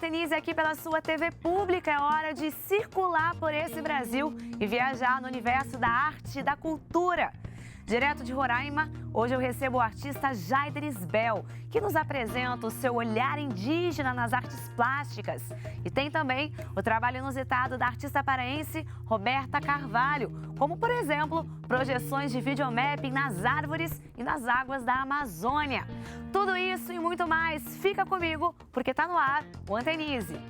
Antenise aqui pela sua TV pública. É hora de circular por esse Brasil e viajar no universo da arte e da cultura. Direto de Roraima, hoje eu recebo o artista Jaider Isbel, que nos apresenta o seu olhar indígena nas artes plásticas. E tem também o trabalho inusitado da artista paraense Roberta Carvalho, como, por exemplo, projeções de videomapping nas árvores e nas águas da Amazônia. Tudo isso e muito mais, fica comigo, porque tá no ar o Antenise.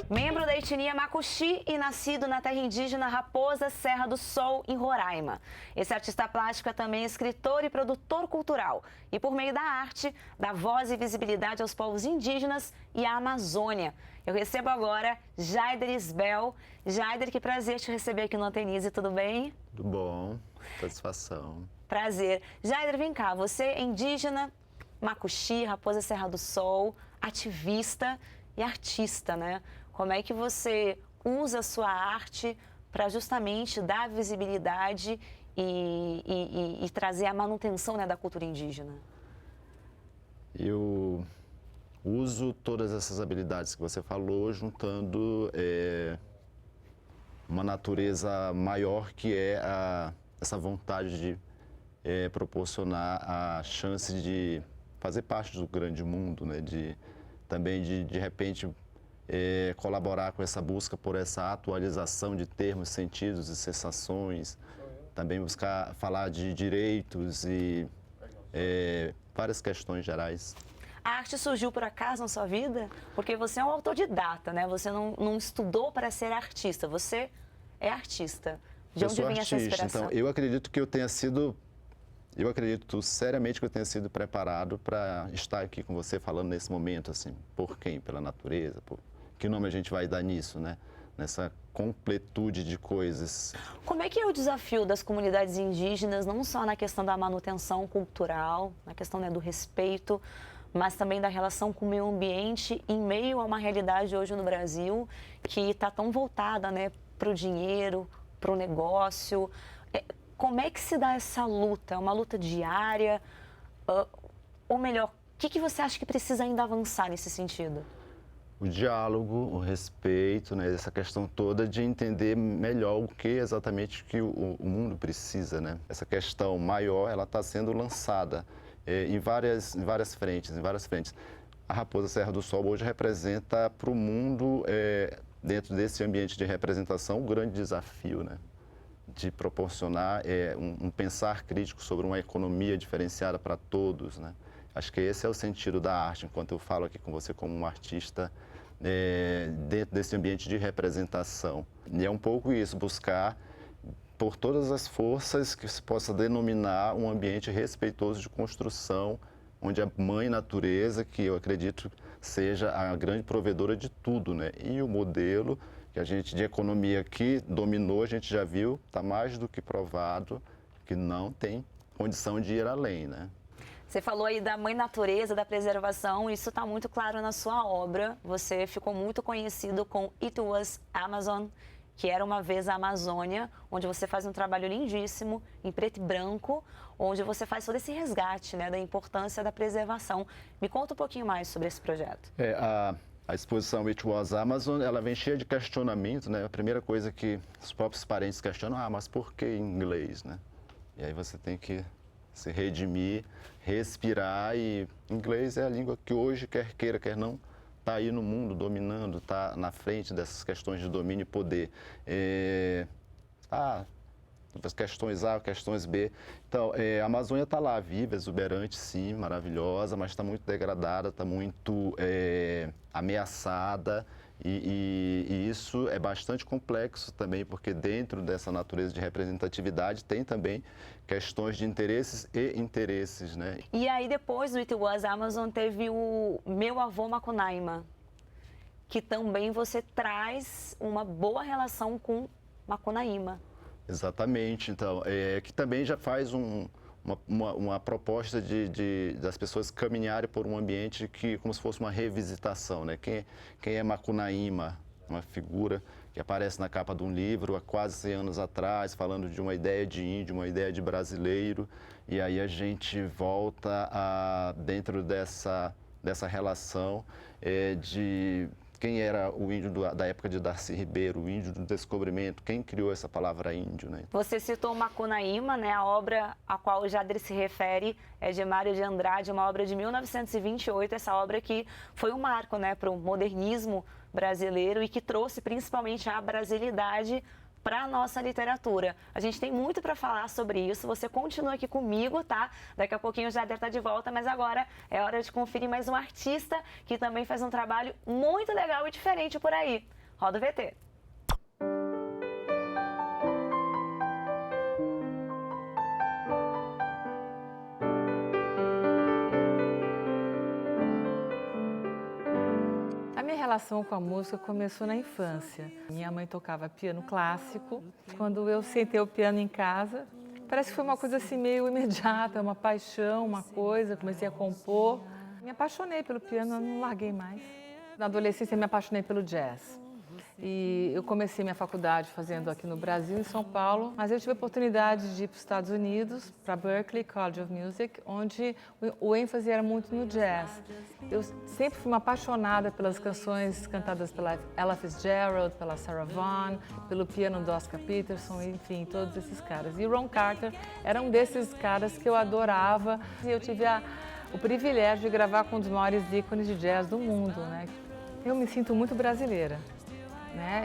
Membro da etnia Macuxi e nascido na terra indígena Raposa Serra do Sol, em Roraima. Esse artista plástico é também escritor e produtor cultural e, por meio da arte, dá voz e visibilidade aos povos indígenas e à Amazônia. Eu recebo agora Jaider Isbel. Jaider, que prazer te receber aqui no Antenise, tudo bem? Tudo bom, satisfação. Prazer. Jaider, vem cá, você é indígena, Macuxi, Raposa Serra do Sol, ativista e artista, né? Como é que você usa a sua arte para justamente dar visibilidade e trazer a manutenção, né, da cultura indígena? Eu uso todas essas habilidades que você falou, juntando uma natureza maior, que é essa vontade de proporcionar a chance de fazer parte do grande mundo, né? Também de repente, colaborar com essa busca por essa atualização de termos, sentidos e sensações, também buscar falar de direitos e várias questões gerais. A arte surgiu por acaso na sua vida? Porque você é um autodidata, né? Você não estudou para ser artista, você é artista. De onde vem essa inspiração? Então, eu acredito que eu tenha sido... Eu acredito seriamente que eu tenha sido preparado para estar aqui com você falando nesse momento, assim, por quem? Pela natureza, que nome a gente vai dar nisso, né? Nessa completude de coisas. Como é que é o desafio das comunidades indígenas, não só na questão da manutenção cultural, na questão, né, do respeito, mas também da relação com o meio ambiente, em meio a uma realidade hoje no Brasil que está tão voltada, né, para o dinheiro, para o negócio? Como é que se dá essa luta? É uma luta diária? Ou melhor, o que você acha que precisa ainda avançar nesse sentido? O diálogo, o respeito, né? Essa questão toda de entender melhor o que exatamente que o mundo precisa, né? Essa questão maior, ela está sendo lançada em várias frentes. A Raposa Serra do Sol hoje representa para o mundo, dentro desse ambiente de representação, um grande desafio, né? De proporcionar um pensar crítico sobre uma economia diferenciada para todos, né? Acho que esse é o sentido da arte, enquanto eu falo aqui com você como um artista dentro desse ambiente de representação. E é um pouco isso, buscar por todas as forças que se possa denominar um ambiente respeitoso de construção, onde a mãe natureza, que eu acredito seja a grande provedora de tudo, né? E o modelo que a gente de economia que dominou, a gente já viu, está mais do que provado que não tem condição de ir além, né? Você falou aí da mãe natureza, da preservação, isso está muito claro na sua obra. Você ficou muito conhecido com It Was Amazon, que era uma vez a Amazônia, onde você faz um trabalho lindíssimo, em preto e branco, onde você faz todo esse resgate, né, da importância da preservação. Me conta um pouquinho mais sobre esse projeto. A exposição It Was Amazon, ela vem cheia de questionamentos, né? A primeira coisa que os próprios parentes questionam, mas por que em inglês, né? E aí você tem que se redimir, respirar, e inglês é a língua que hoje, quer queira, quer não, está aí no mundo dominando, está na frente dessas questões de domínio e poder. Questões A, questões B. Então, a Amazônia está lá, viva, exuberante, sim, maravilhosa, mas está muito degradada, está muito ameaçada, e isso é bastante complexo também, porque dentro dessa natureza de representatividade tem também questões de interesses e interesses, né? E aí, depois do It Was Amazon, teve o Meu Avô Macunaíma, que também você traz uma boa relação com Macunaíma. Exatamente, então, que também já faz uma proposta das pessoas caminharem por um ambiente que, como se fosse uma revisitação, né? Quem é Macunaíma, uma figura que aparece na capa de um livro há quase 100 anos atrás, falando de uma ideia de índio, uma ideia de brasileiro, e aí a gente volta dentro dessa relação de quem era o índio da época de Darcy Ribeiro, o índio do descobrimento, quem criou essa palavra índio, né? Você citou Macunaíma, né? A obra a qual o Jadre se refere é de Mário de Andrade, uma obra de 1928, essa obra que foi um marco, né, para o modernismo brasileiro e que trouxe principalmente a brasilidade para a nossa literatura. A gente tem muito para falar sobre isso, você continua aqui comigo, tá? Daqui a pouquinho o Jadre está de volta, mas agora é hora de conferir mais um artista que também faz um trabalho muito legal e diferente por aí. Roda o VT. A minha relação com a música começou na infância. Minha mãe tocava piano clássico. Quando eu sentei o piano em casa, parece que foi uma coisa assim meio imediata, uma paixão, uma coisa, comecei a compor. Me apaixonei pelo piano, não larguei mais. Na adolescência me apaixonei pelo jazz. E eu comecei minha faculdade fazendo aqui no Brasil, em São Paulo, mas eu tive a oportunidade de ir para os Estados Unidos, para Berklee College of Music, onde o ênfase era muito no jazz. Eu sempre fui uma apaixonada pelas canções cantadas pela Ella Fitzgerald, pela Sarah Vaughan, pelo piano do Oscar Peterson, enfim, todos esses caras. E Ron Carter era um desses caras que eu adorava. E eu tive o privilégio de gravar com um dos maiores ícones de jazz do mundo, né? Eu me sinto muito brasileira.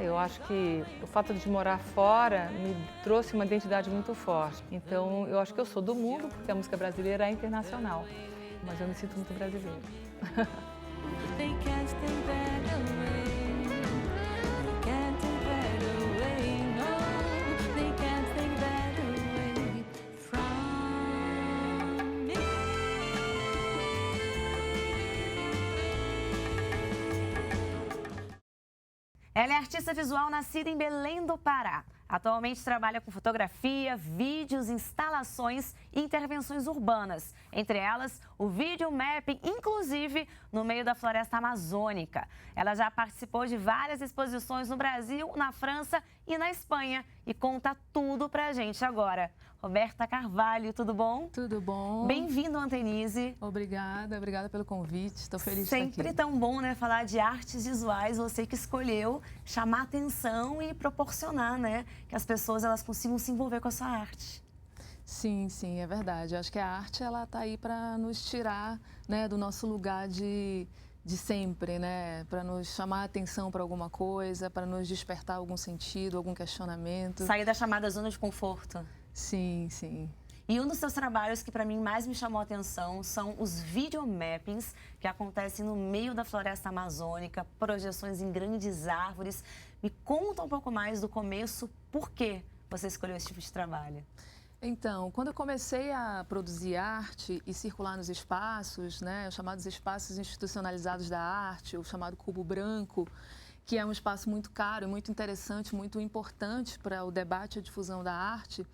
Eu acho que o fato de morar fora me trouxe uma identidade muito forte. Então, eu acho que eu sou do mundo, porque a música brasileira é internacional. Mas eu me sinto muito brasileira. Ela é artista visual nascida em Belém do Pará. Atualmente trabalha com fotografia, vídeos, instalações e intervenções urbanas. Entre elas, o videomapping, inclusive no meio da floresta amazônica. Ela já participou de várias exposições no Brasil, na França e na Espanha. E conta tudo pra gente agora. Roberta Carvalho, tudo bom? Tudo bom. Bem-vindo ao Antenize. Obrigada pelo convite. Estou feliz de estar aqui. Sempre tão bom, né, falar de artes visuais. Você que escolheu chamar atenção e proporcionar, né, que as pessoas elas consigam se envolver com a sua arte. Sim, é verdade. Acho que a arte ela tá aí para nos tirar, né, do nosso lugar de sempre, né, para nos chamar a atenção para alguma coisa, para nos despertar algum sentido, algum questionamento. Sair da chamada zona de conforto. Sim. E um dos seus trabalhos que para mim mais me chamou a atenção são os videomappings que acontecem no meio da floresta amazônica, projeções em grandes árvores. Me conta um pouco mais do começo, por que você escolheu esse tipo de trabalho? Então, quando eu comecei a produzir arte e circular nos espaços, né, os chamados espaços institucionalizados da arte, o chamado Cubo Branco, que é um espaço muito caro, muito interessante, muito importante para o debate e a difusão da arte,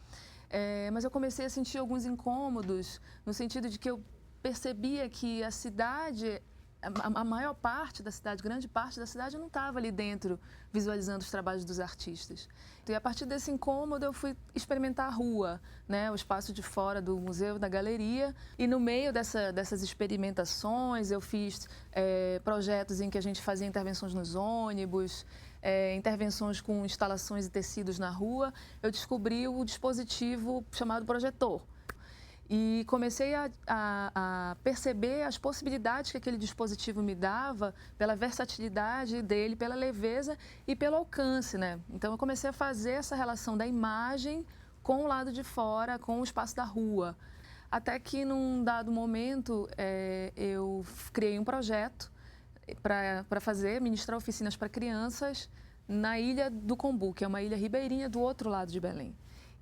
mas eu comecei a sentir alguns incômodos, no sentido de que eu percebia que a cidade, a maior parte da cidade, grande parte da cidade, não estava ali dentro visualizando os trabalhos dos artistas. E a partir desse incômodo eu fui experimentar a rua, né, o espaço de fora do museu, da galeria, e no meio dessas experimentações eu fiz projetos em que a gente fazia intervenções nos ônibus, intervenções com instalações e tecidos na rua. Eu descobri o dispositivo chamado projetor. E comecei a perceber as possibilidades que aquele dispositivo me dava pela versatilidade dele, pela leveza e pelo alcance, né? Então, eu comecei a fazer essa relação da imagem com o lado de fora, com o espaço da rua. Até que, num dado momento, eu criei um projeto para ministrar oficinas para crianças na Ilha do Combu, que é uma ilha ribeirinha do outro lado de Belém.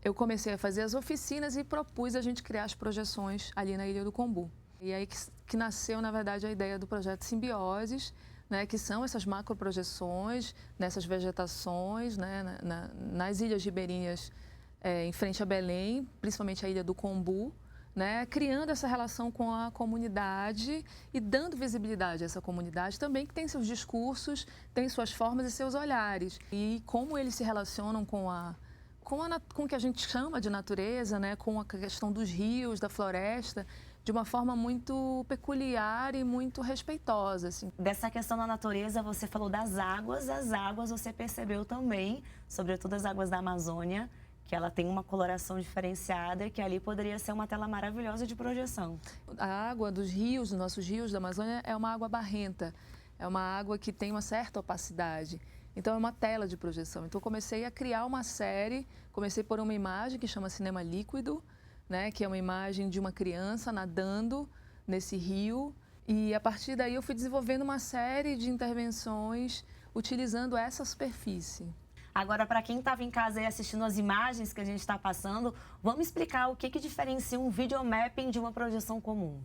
Eu comecei a fazer as oficinas e propus a gente criar as projeções ali na Ilha do Combu. E aí que nasceu, na verdade, a ideia do projeto Simbioses, né, que são essas macroprojeções nessas vegetações, né, nas ilhas ribeirinhas em frente a Belém, principalmente a Ilha do Combu, né, criando essa relação com a comunidade e dando visibilidade a essa comunidade também, que tem seus discursos, tem suas formas e seus olhares. E como eles se relacionam com o que a gente chama de natureza, né, com a questão dos rios, da floresta, de uma forma muito peculiar e muito respeitosa, assim. Dessa questão da natureza, você falou das águas. As águas você percebeu também, sobretudo as águas da Amazônia, que ela tem uma coloração diferenciada e que ali poderia ser uma tela maravilhosa de projeção. A água dos rios, dos nossos rios da Amazônia, é uma água barrenta, é uma água que tem uma certa opacidade. Então, é uma tela de projeção. Então, eu comecei a criar uma série, comecei por uma imagem que chama Cinema Líquido, né, que é uma imagem de uma criança nadando nesse rio. E, a partir daí, eu fui desenvolvendo uma série de intervenções utilizando essa superfície. Agora, para quem estava em casa aí assistindo as imagens que a gente está passando, vamos explicar o que diferencia um videomapping de uma projeção comum.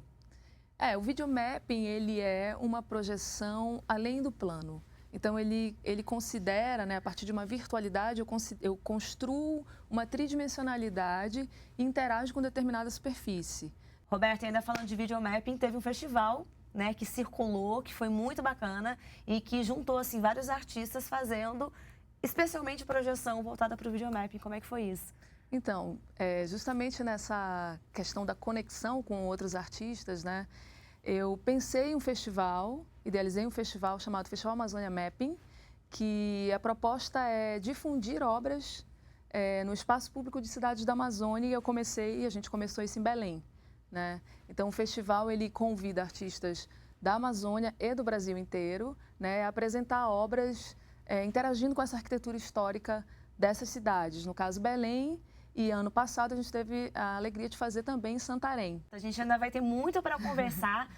O videomapping, ele é uma projeção além do plano. Então, ele considera, né, a partir de uma virtualidade, eu construo uma tridimensionalidade e interajo com determinada superfície. Roberta, ainda falando de videomapping, teve um festival, né, que circulou, que foi muito bacana e que juntou assim, vários artistas fazendo especialmente projeção voltada para o videomapping. Como é que foi isso? Então, justamente nessa questão da conexão com outros artistas, né, eu pensei em um festival, idealizei um festival chamado Festival Amazônia Mapping, que a proposta é difundir obras no espaço público de cidades da Amazônia, e a gente começou isso em Belém, né? Então, o festival ele convida artistas da Amazônia e do Brasil inteiro, né, a apresentar obras interagindo com essa arquitetura histórica dessas cidades, no caso Belém, e ano passado a gente teve a alegria de fazer também em Santarém. A gente ainda vai ter muito para conversar.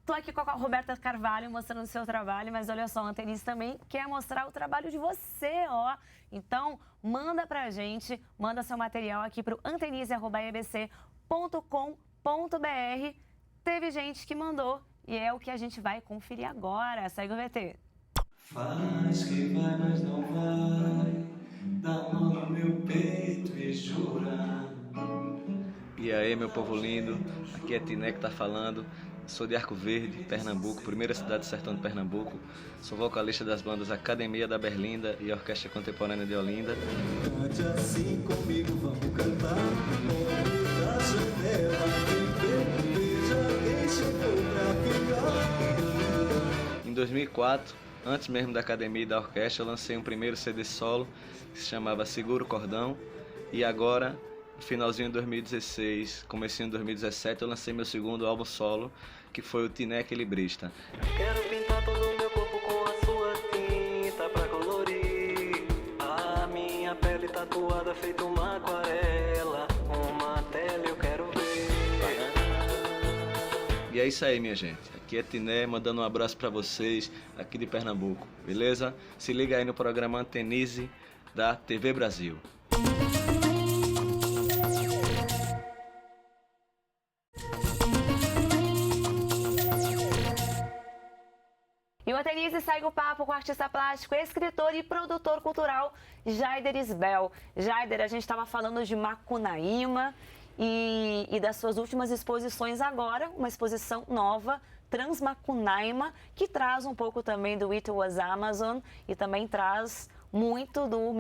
Estou aqui com a Roberta Carvalho mostrando o seu trabalho, mas olha só, a Antenize também quer mostrar o trabalho de você, ó. Então, manda pra gente, manda seu material aqui para o antenize@ebc.com.br. Teve gente que mandou e é o que a gente vai conferir agora. Segue o VT. Faz que vai, mas não vai. Dá mão no meu peito e jura. E aí, meu povo lindo, aqui é Tiné que tá falando. Sou de Arco Verde, Pernambuco, primeira cidade do sertão de Pernambuco. Sou vocalista das bandas Academia da Berlinda e Orquestra Contemporânea de Olinda. Cante assim comigo, vamos cantar. Olho da janela, quem veja quem chegou pra ficar. Em 2004, antes mesmo da Academia e da Orquestra, eu lancei um primeiro CD solo que se chamava Segura o Cordão. E agora, no finalzinho de 2016, comecinho de 2017, eu lancei meu segundo álbum solo, que foi o Tiné Equilibrista. Quero pintar todo o meu corpo com a sua tinta pra colorir. A minha pele tatuada feito uma aquarela. Uma tela eu quero ver. E é isso aí, minha gente. Aqui é Tiné, mandando um abraço pra vocês, aqui de Pernambuco, beleza? Se liga aí no programa Antenize da TV Brasil. E o Antenize segue o papo com o artista plástico, escritor e produtor cultural Jaider Isbel. Jaider, a gente estava falando de Macunaíma e das suas últimas exposições agora, uma exposição nova, Transmacunaíma, que traz um pouco também do It Was Amazon e também traz muito do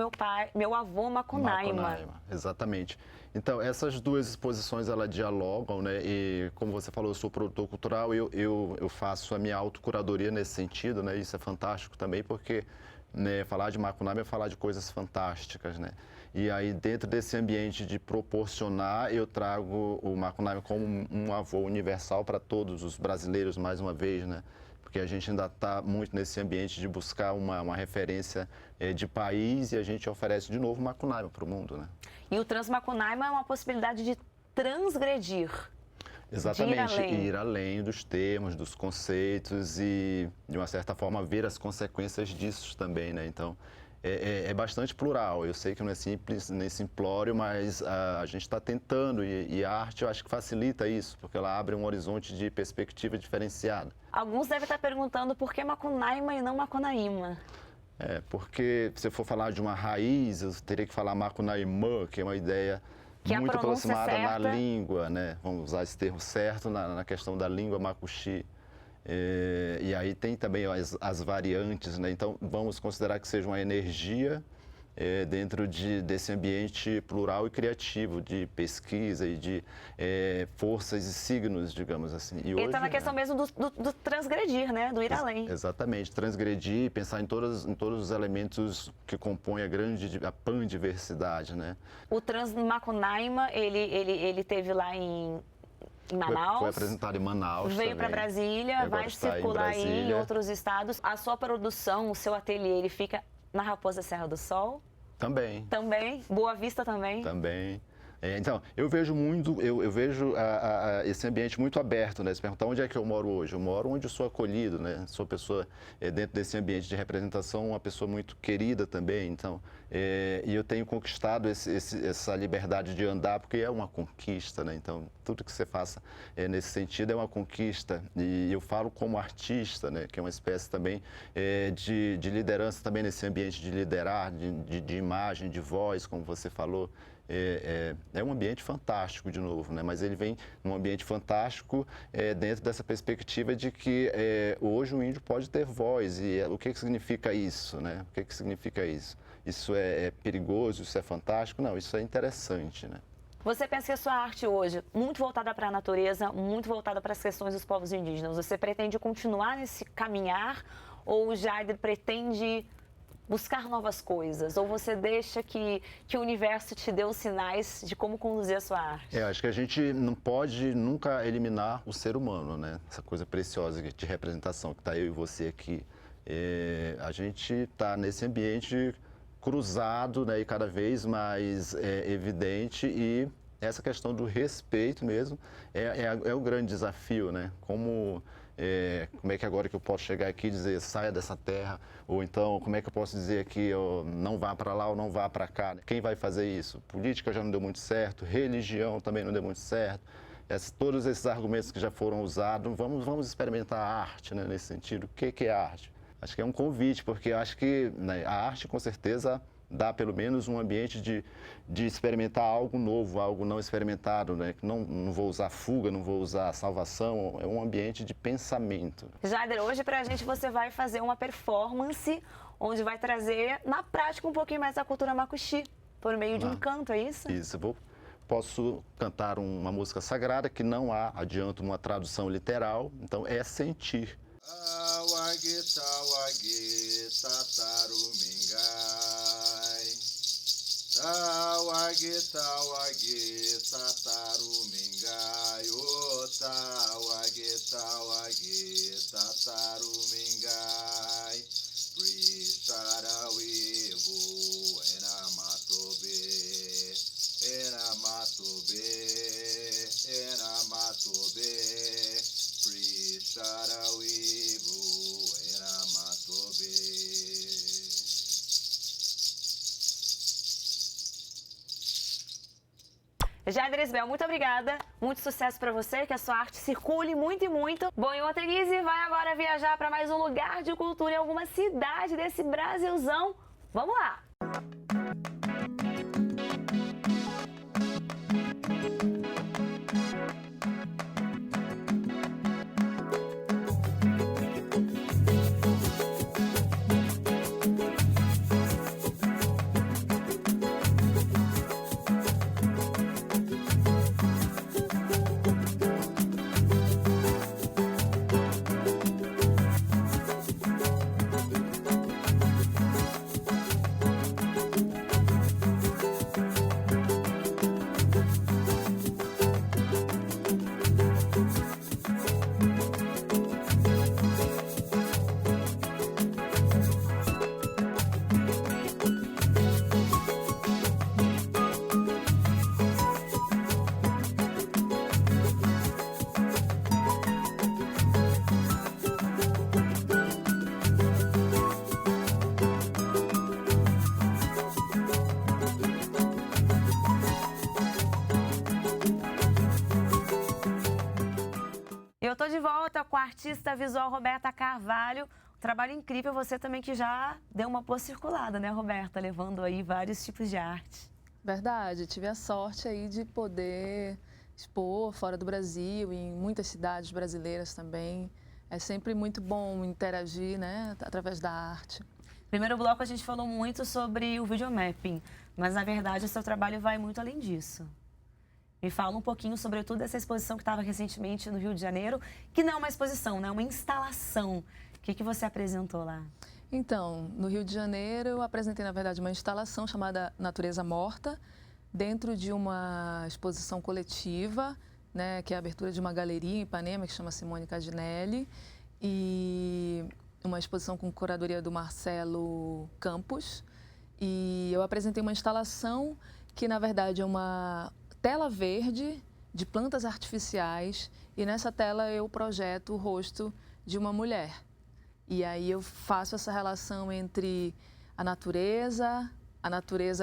meu avô Macunaíma. Exatamente. Então, essas duas exposições, elas dialogam, né? E, como você falou, eu sou produtor cultural, eu faço a minha autocuradoria nesse sentido, né? Isso é fantástico também, porque, né, falar de Macunaíma é falar de coisas fantásticas, né? E aí, dentro desse ambiente de proporcionar, eu trago o Macunaíma como um avô universal para todos os brasileiros, mais uma vez, né? Porque a gente ainda está muito nesse ambiente de buscar uma referência de país e a gente oferece de novo Macunaíma para o mundo, né? E o Transmacunaíma é uma possibilidade de transgredir. Exatamente, ir além dos termos, dos conceitos e, de uma certa forma, ver as consequências disso também, né? Então, é bastante plural. Eu sei que não é simples nem simplório, mas a gente está tentando e a arte, eu acho que facilita isso, porque ela abre um horizonte de perspectiva diferenciada. Alguns devem estar perguntando por que Macunaíma e não Macunaíma. Porque se eu for falar de uma raiz, eu teria que falar Macunaíma, que é uma ideia Que a muito pronúncia aproximada certa. na língua, né? Vamos usar esse termo certo, na questão da língua macuxi. E aí tem também as variantes, né? Então, vamos considerar que seja uma energia dentro desse ambiente plural e criativo de pesquisa e de forças e signos, digamos assim. E Entra na questão mesmo do transgredir, né? Do ir além. Exatamente, transgredir, pensar em todos os elementos que compõem a pandiversidade, né? O Transmacunaíma, ele teve lá em Manaus. Foi apresentado em Manaus. Veio para Brasília, Agora vai está em circular aí em Brasília. outros estados. A sua produção, o seu ateliê, ele fica na Raposa Serra do Sol? Também. Também. Boa Vista também? Também. Então, eu vejo muito, eu vejo esse ambiente muito aberto, né? Se perguntar onde é que eu moro hoje, eu moro onde eu sou acolhido, né? Sou pessoa dentro desse ambiente de representação, uma pessoa muito querida também, então, e eu tenho conquistado essa liberdade de andar, porque é uma conquista, né? Então, tudo que você faça nesse sentido é uma conquista, e eu falo como artista, né? Que é uma espécie também de liderança também nesse ambiente de liderar, de imagem, de voz, como você falou. É um ambiente fantástico, de novo, né? Mas ele vem num ambiente fantástico dentro dessa perspectiva de que hoje o índio pode ter voz. E o que significa isso, né? O que significa isso? Isso é perigoso, isso é fantástico? Não, isso é interessante, né? Você pensa que a sua arte hoje, muito voltada para a natureza, muito voltada para as questões dos povos indígenas, você pretende continuar nesse caminhar ou o Jaider pretende buscar novas coisas? Ou você deixa que o universo te dê os sinais de como conduzir a sua arte? Acho que a gente não pode nunca eliminar o ser humano, né? Essa coisa preciosa de representação que está eu e você aqui. A gente está nesse ambiente cruzado, né? E cada vez mais evidente, e essa questão do respeito mesmo é o grande desafio, né? Como é que agora que eu posso chegar aqui e dizer saia dessa terra, ou então como é que eu posso dizer aqui não vá para lá ou não vá para cá? Quem vai fazer isso? Política já não deu muito certo, religião também não deu muito certo. Todos esses argumentos que já foram usados, vamos experimentar a arte, né, nesse sentido. O que é arte? Acho que é um convite, porque eu acho que, né, a arte com certeza dá pelo menos um ambiente de experimentar algo novo, algo não experimentado, né? Não vou usar fuga, não vou usar salvação, é um ambiente de pensamento. Jaider, hoje pra gente você vai fazer uma performance onde vai trazer na prática um pouquinho mais da cultura macuxi, por meio de um canto, é isso? Isso, posso cantar uma música sagrada que não há, adianto, uma tradução literal, então é sentir. Tawagi, tawagi, tatarumingai, o tawagi, tawagi, tatarumingai, pristarawivu, enamatobe, enamatobe, enamatobe, pristarawivu, enamatobe. Jaider Isbel, muito obrigada, muito sucesso para você, que a sua arte circule muito e muito. Bom, e o Atriguise vai agora viajar para mais um lugar de cultura em alguma cidade desse Brasilzão. Vamos lá! Eu tô de volta com a artista visual Roberta Carvalho. Um trabalho incrível, você também que já deu uma boa circulada, né, Roberta? Levando aí vários tipos de arte. Verdade, tive a sorte aí de poder expor fora do Brasil, em muitas cidades brasileiras também. É sempre muito bom interagir, né, através da arte. Primeiro bloco a gente falou muito sobre o videomapping, mas na verdade o seu trabalho vai muito além disso. Me fala um pouquinho, sobretudo, dessa exposição que estava recentemente no Rio de Janeiro, que não é uma exposição, né? É uma instalação. O que você apresentou lá? Então, no Rio de Janeiro, eu apresentei, na verdade, uma instalação chamada Natureza Morta, dentro de uma exposição coletiva, né, que é a abertura de uma galeria em Ipanema, que chama Simone Cadinelli, e uma exposição com curadoria do Marcelo Campos. E eu apresentei uma instalação que, na verdade, é uma tela verde de plantas artificiais, e nessa tela eu projeto o rosto de uma mulher. E aí eu faço essa relação entre a natureza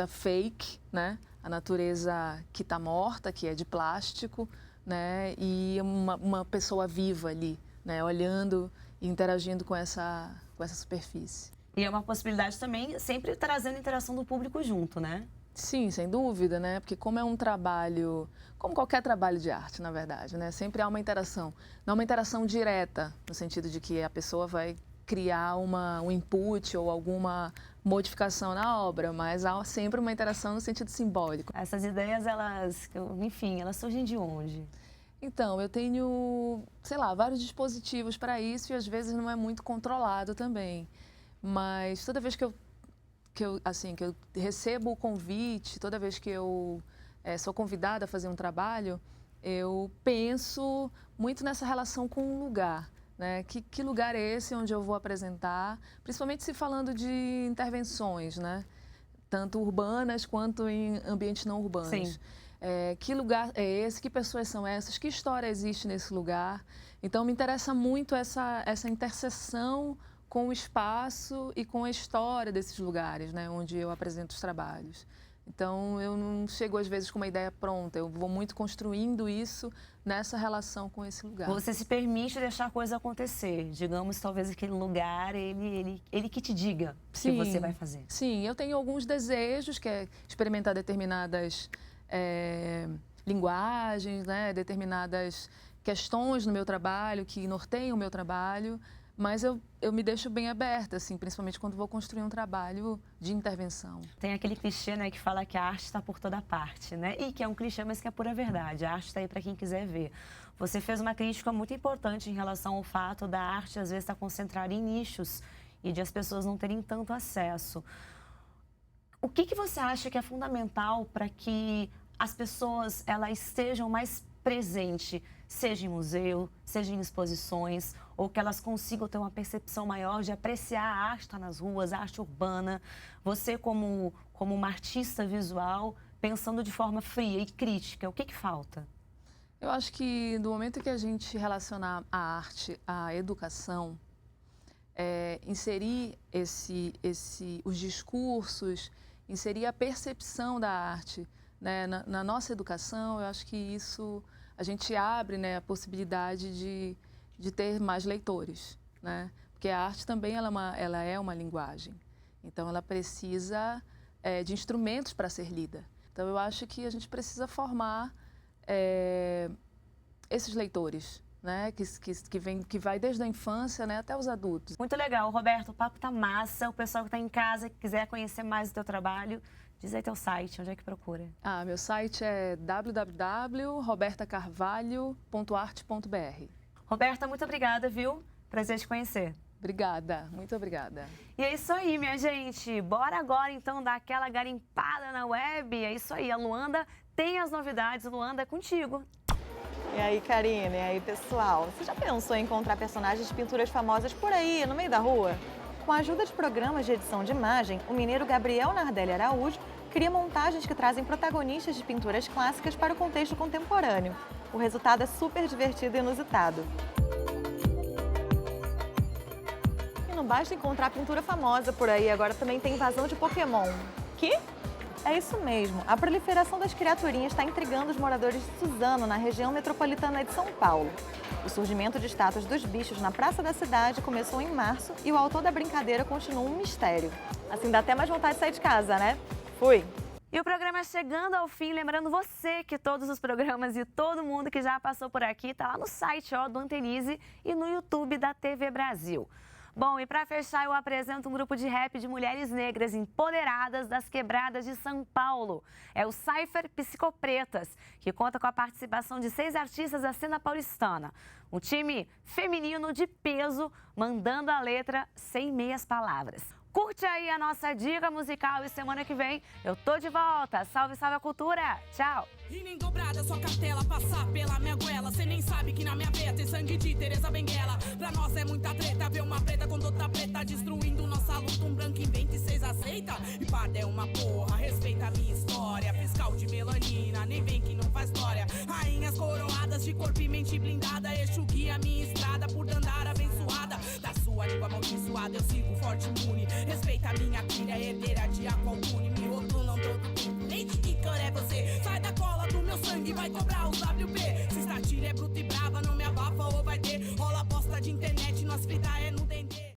fake, né? A natureza que está morta, que é de plástico, né? E uma pessoa viva ali, né? Olhando e interagindo com essa superfície. E é uma possibilidade também, sempre trazendo a interação do público junto, né? Sim, sem dúvida, né? Porque como é um trabalho, como qualquer trabalho de arte, na verdade, né? Sempre há uma interação. Não é uma interação direta, no sentido de que a pessoa vai criar um input ou alguma modificação na obra, mas há sempre uma interação no sentido simbólico. Essas ideias, elas surgem de onde? Então, eu tenho, sei lá, vários dispositivos para isso e às vezes não é muito controlado também. Mas toda vez que eu recebo o convite, toda vez que eu sou convidada a fazer um trabalho, eu penso muito nessa relação com o lugar. Né? Que lugar é esse onde eu vou apresentar, principalmente se falando de intervenções, né? Tanto urbanas quanto em ambientes não urbanos. Sim. Que lugar é esse? Que pessoas são essas? Que história existe nesse lugar? Então, me interessa muito essa interseção com o espaço e com a história desses lugares, né? Onde eu apresento os trabalhos. Então, eu não chego, às vezes, com uma ideia pronta. Eu vou muito construindo isso nessa relação com esse lugar. Você se permite deixar a coisa acontecer. Digamos, talvez aquele lugar, ele que te diga o que você vai fazer. Sim, eu tenho alguns desejos, que é experimentar determinadas linguagens, né? Determinadas questões no meu trabalho, que norteiam o meu trabalho. Mas eu me deixo bem aberta, assim, principalmente quando vou construir um trabalho de intervenção. Tem aquele clichê, né, que fala que a arte está por toda parte, né? E que é um clichê, mas que é pura verdade. A arte está aí para quem quiser ver. Você fez uma crítica muito importante em relação ao fato da arte, às vezes, estar concentrada em nichos e de as pessoas não terem tanto acesso. O que você acha que é fundamental para que as pessoas elas estejam mais presentes, seja em museu, seja em exposições, ou que elas consigam ter uma percepção maior de apreciar a arte que está nas ruas, a arte urbana. Você, como uma artista visual, pensando de forma fria e crítica, o que falta? Eu acho que no momento que a gente relacionar a arte à educação, inserir os discursos, inserir a percepção da arte, né, na nossa educação, eu acho que isso a gente abre, né, a possibilidade de ter mais leitores, né? Porque a arte também ela é uma linguagem, então ela precisa de instrumentos para ser lida. Então eu acho que a gente precisa formar esses leitores, né? Que vai desde a infância, né, até os adultos. Muito legal, Roberto, o papo tá massa. O pessoal que está em casa, que quiser conhecer mais do teu trabalho, diz aí teu site, onde é que procura? Meu site é www.robertacarvalho.arte.br. Roberta, muito obrigada, viu? Prazer te conhecer. Obrigada, muito obrigada. E é isso aí, minha gente. Bora agora, então, dar aquela garimpada na web. É isso aí, a Luanda tem as novidades. Luanda, é contigo. E aí, Karine? E aí, pessoal? Você já pensou em encontrar personagens de pinturas famosas por aí, no meio da rua? Com a ajuda de programas de edição de imagem, o mineiro Gabriel Nardelli Araújo cria montagens que trazem protagonistas de pinturas clássicas para o contexto contemporâneo. O resultado é super divertido e inusitado. E não basta encontrar pintura famosa por aí, agora também tem invasão de Pokémon. Que? É isso mesmo, a proliferação das criaturinhas está intrigando os moradores de Suzano, na região metropolitana de São Paulo. O surgimento de estátuas dos bichos na praça da cidade começou em março e o autor da brincadeira continua um mistério. Assim dá até mais vontade de sair de casa, né? Fui! E o programa chegando ao fim, lembrando você que todos os programas e todo mundo que já passou por aqui tá lá no site do Antenize e no YouTube da TV Brasil. Bom, e para fechar, eu apresento um grupo de rap de mulheres negras empoderadas das quebradas de São Paulo. É o Cypher Psicopretas, que conta com a participação de 6 artistas da cena paulistana. Um time feminino de peso, mandando a letra sem meias palavras. Curte aí a nossa dica musical e semana que vem eu tô de volta. Salve, salve a cultura! Tchau! E nem dobrada sua cartela, passar pela minha goela. Cê nem sabe que na minha veia tem sangue de Teresa Benguela. Pra nós é muita treta, ver uma preta com outra preta destruindo nossa luta. Um branco inventa e cês aceita? E parda é uma porra, respeita a minha história. Fiscal de melanina, nem vem que não faz história. Rainhas coroadas de corpo e mente blindada. Eixo guia minha estrada por andar abençoada. Da sua língua amaldiçoada eu sigo forte imune. Respeita a minha trilha, herdeira de Aqualcune. Me rotulam todo tempo, nem de que cor é você. Sai da cola do meu sangue, vai cobrar os WP. Se estatilha é bruta e brava, não me abafa ou vai ter. Rola bosta de internet, nossa vida é no dendê.